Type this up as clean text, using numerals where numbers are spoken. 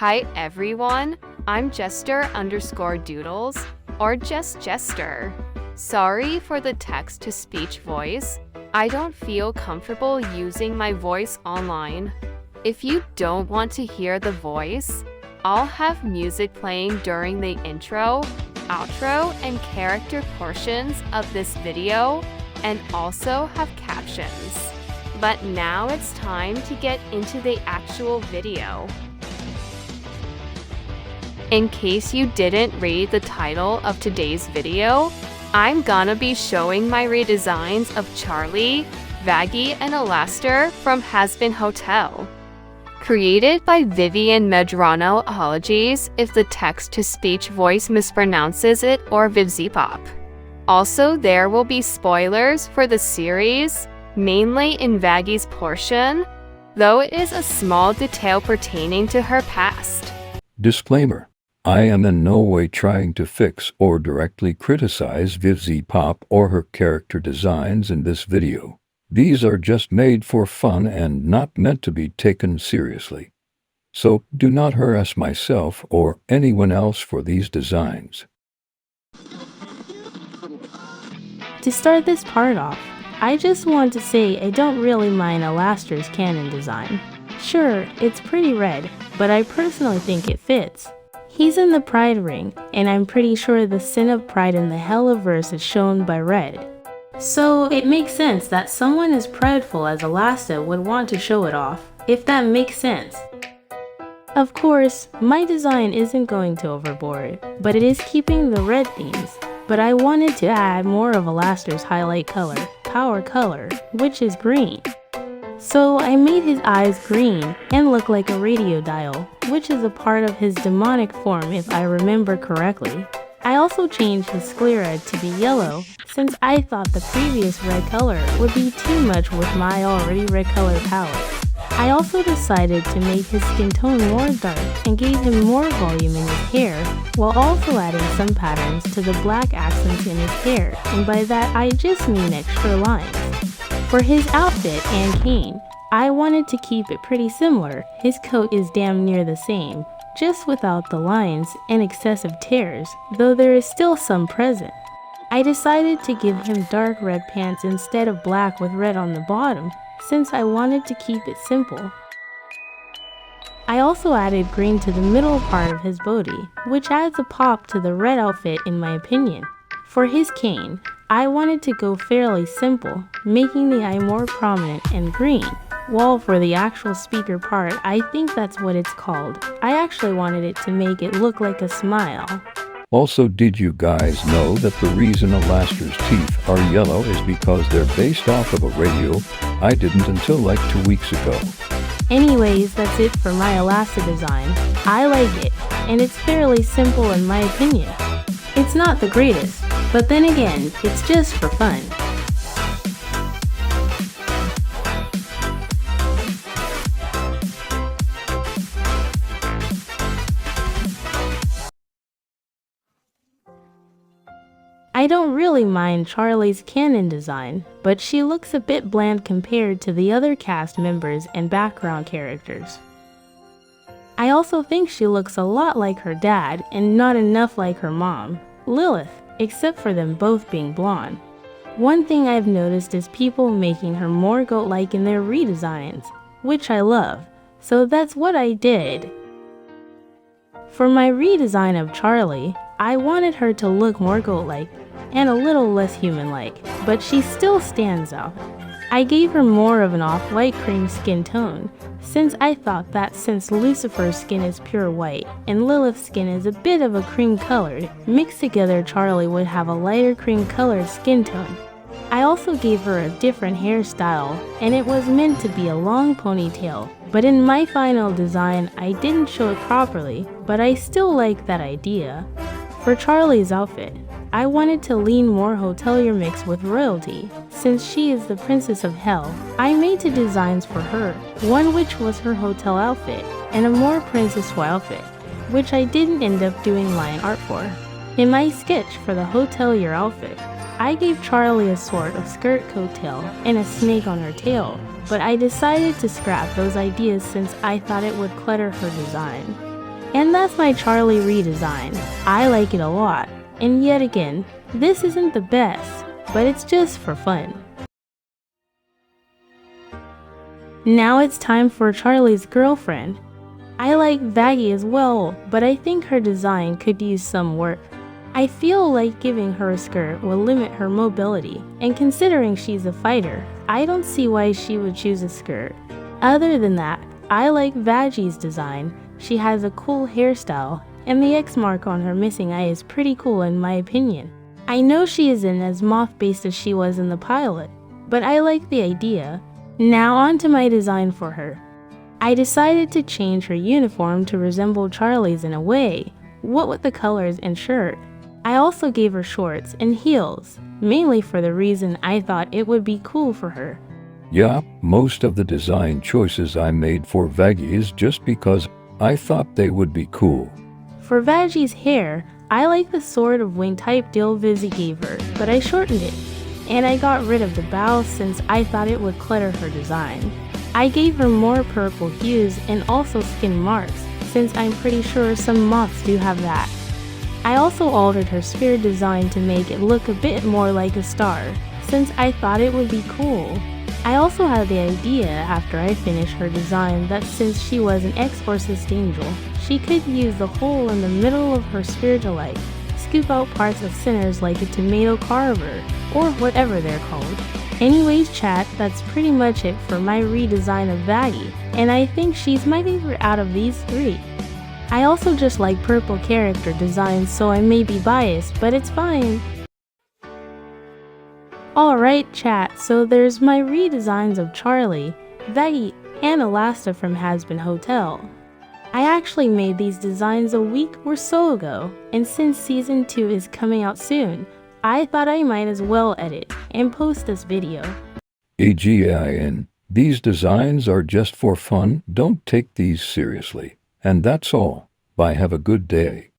Hi everyone, I'm Jester_Doodles, or just Jester. Sorry for the text-to-speech voice. I don't feel comfortable using my voice online. If you don't want to hear the voice, I'll have music playing during the intro, outro, and character portions of this video, and also have captions. But now it's time to get into the actual video. In case you didn't read the title of today's video, I'm gonna be showing my redesigns of Charlie, Vaggie, and Alastor from Hazbin Hotel. Created by Vivian Medrano. Apologies if the text-to-speech voice mispronounces it or Vivzipop. Also, there will be spoilers for the series, mainly in Vaggie's portion, though it is a small detail pertaining to her past. Disclaimer: I am in no way trying to fix or directly criticize Vivzipop or her character designs in this video. These are just made for fun and not meant to be taken seriously. So do not harass myself or anyone else for these designs. To start this part off, I just want to say I don't really mind Alastor's cannon design. Sure, it's pretty red, but I personally think it fits. He's in the Pride Ring, and I'm pretty sure the sin of pride in the Helliverse is shown by red. So it makes sense that someone as prideful as Alastor would want to show it off, if that makes sense. Of course, my design isn't going to overboard, but it is keeping the red themes. But I wanted to add more of Alastor's highlight color, power color, which is green. So I made his eyes green and look like a radio dial, which is a part of his demonic form if I remember correctly. I also changed his sclera to be yellow since I thought the previous red color would be too much with my already red color palette. I also decided to make his skin tone more dark and gave him more volume in his hair, while also adding some patterns to the black accents in his hair, and by that I just mean extra lines. For his outfit and cane, I wanted to keep it pretty similar. His coat is damn near the same, just without the lines and excessive tears, though there is still some present. I decided to give him dark red pants instead of black with red on the bottom, since I wanted to keep it simple. I also added green to the middle part of his body, which adds a pop to the red outfit in my opinion. For his cane, I wanted to go fairly simple, making the eye more prominent and green, while for the actual speaker part, I think that's what it's called. I actually wanted it to make it look like a smile. Also, did you guys know that the reason Alastor's teeth are yellow is because they're based off of a radio? I didn't until like 2 weeks ago. Anyways, that's it for my Alastor design. I like it, and it's fairly simple in my opinion. It's not the greatest, but then again, it's just for fun. I don't really mind Charlie's cannon design, but she looks a bit bland compared to the other cast members and background characters. I also think she looks a lot like her dad and not enough like her mom, Lilith, except for them both being blonde. One thing I've noticed is people making her more goat-like in their redesigns, which I love, so that's what I did. For my redesign of Charlie, I wanted her to look more goat-like and a little less human-like, but she still stands out. I gave her more of an off-white cream skin tone, since I thought that since Lucifer's skin is pure white and Lilith's skin is a bit of a cream colored, mixed together Charlie would have a lighter cream colored skin tone. I also gave her a different hairstyle, and it was meant to be a long ponytail, but in my final design I didn't show it properly, but I still like that idea. For Charlie's outfit, I wanted to lean more hotelier mix with royalty. Since she is the princess of hell, I made two designs for her, one which was her hotel outfit, and a more princessful outfit, which I didn't end up doing line art for. In my sketch for the hotelier outfit, I gave Charlie a sort of skirt coattail and a snake on her tail, but I decided to scrap those ideas since I thought it would clutter her design. And that's my Charlie redesign. I like it a lot. And yet again, this isn't the best, but it's just for fun. Now it's time for Charlie's girlfriend. I like Vaggie as well, but I think her design could use some work. I feel like giving her a skirt will limit her mobility, and considering she's a fighter, I don't see why she would choose a skirt. Other than that, I like Vaggie's design. She has a cool hairstyle, and the X mark on her missing eye is pretty cool in my opinion. I know she isn't as moth-based as she was in the pilot, but I like the idea. Now on to my design for her. I decided to change her uniform to resemble Charlie's in a way, what with the colors and shirt. I also gave her shorts and heels, mainly for the reason I thought it would be cool for her. Yeah, most of the design choices I made for Vaggie is just because I thought they would be cool. For Vaggie's hair, I like the sort of wing type deal Vizzy gave her, but I shortened it. And I got rid of the bows since I thought it would clutter her design. I gave her more purple hues and also skin marks, since I'm pretty sure some moths do have that. I also altered her spear design to make it look a bit more like a star, since I thought it would be cool. I also had the idea after I finished her design that since she was an exorcist angel, she could use the hole in the middle of her spear to scoop out parts of sinners like a tomato carver, or whatever they're called. Anyways chat, that's pretty much it for my redesign of Vaggie, and I think she's my favorite out of these three. I also just like purple character designs, so I may be biased, but it's fine. Alright chat, so there's my redesigns of Charlie, Vaggie, and Alastor from Hazbin Hotel. I actually made these designs a week or so ago, and since season 2 is coming out soon, I thought I might as well edit and post this video. AGIN, these designs are just for fun, don't take these seriously. And that's all. Bye, have a good day.